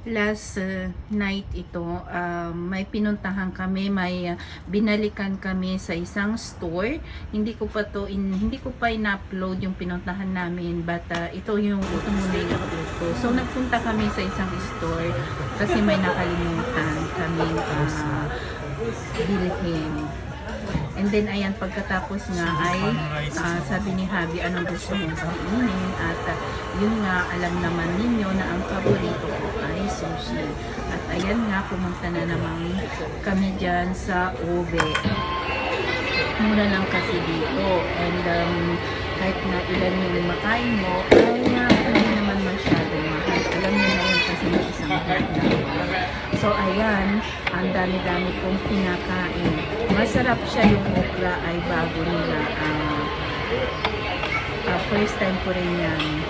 last night ito, may pinuntahan kami, may binalikan kami sa isang store. Hindi ko pa in-upload yung pinuntahan namin, but ito muna yung upload ko. So nagpunta kami sa isang store kasi may nakalimutan kami bilhin. And then ayan, pagkatapos nga ay sabi ni Habi anong gusto mong kainin, at yun nga, alam naman ninyo na ang paborito ko ay sushi. At ayan nga, pumunta na naman kami dyan sa Obe. Mura lang kasi dito, and kahit na ilan yung makain mo ay hindi naman masyadong mahal. Alam nyo na yun kasi may isang hotdog. So ayan, ang dami-dami kong pinakain. Masarap siya, yung okra ay bago nila. First time ko rin yan.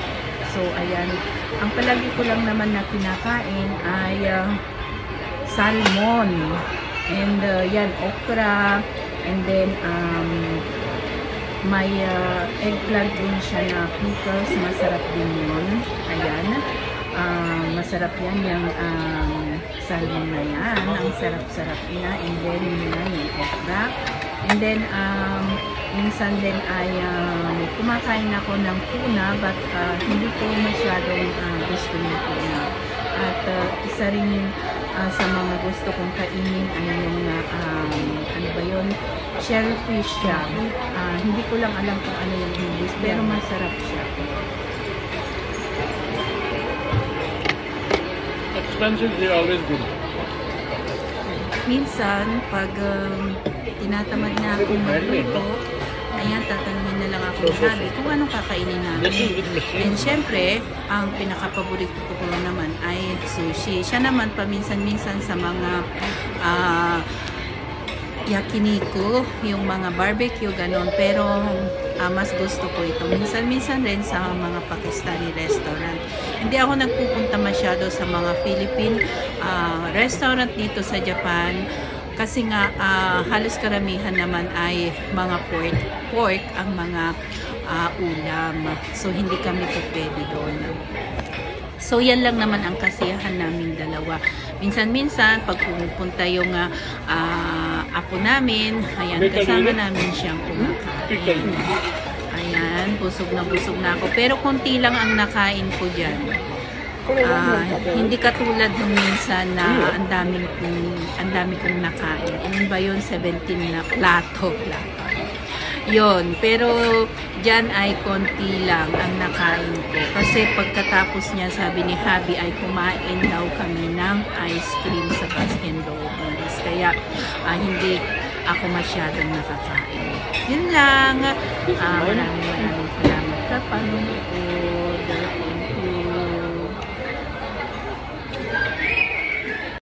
So ayan, ang palagi ko lang naman na kinakain ay salmon. And yan, okra. And then may eggplant din siya na pickles. Masarap din yun. Ayan. Masarap yan yung salmon na yan. Ang sarap-sarap na. And then yung okra. And then minsan din ay kumakain ako ng tuna, but hindi ko masyadong gusto ng tuna. At isa rin sa mga gusto kong kainin ay yung ano ba yun? Shellfish siya. Hindi ko lang alam kung ano yung English, pero masarap siya. Expensive, they're always good. Minsan, pag tinatamad na akong magluto, ayan, tatanungin na lang ako ni Habi kung anong kakainin namin. And syempre, ang pinakapaborito ko naman ay sushi. Siya naman paminsan-minsan sa mga yakiniku, yung mga barbecue, ganon. Pero mas gusto ko ito. Minsan-minsan rin sa mga Pakistani restaurant. Hindi ako nagpupunta masyado sa mga Philippine restaurant dito sa Japan. Kasi nga, halos karamihan naman ay mga pork ang mga ulam. So, hindi kami pwede doon. So, yan lang naman ang kasiyahan naming dalawa. Minsan-minsan, pag pumupunta yung apo namin, ayan, kasama namin siyang kumakain. Ayan, busog na ako. Pero konti lang ang nakain ko dyan. Hindi katulad nung minsan na ang dami kong nakain. Ano ba yun? 17 na plato. Yun. Pero dyan ay konti lang ang nakain ko. Kasi pagkatapos niya, sabi ni Habi ay kumain daw kami ng ice cream sa Baskin Robbins. Kaya hindi ako masyadong nakakain. Yun lang. Maraming salamat sa panonood.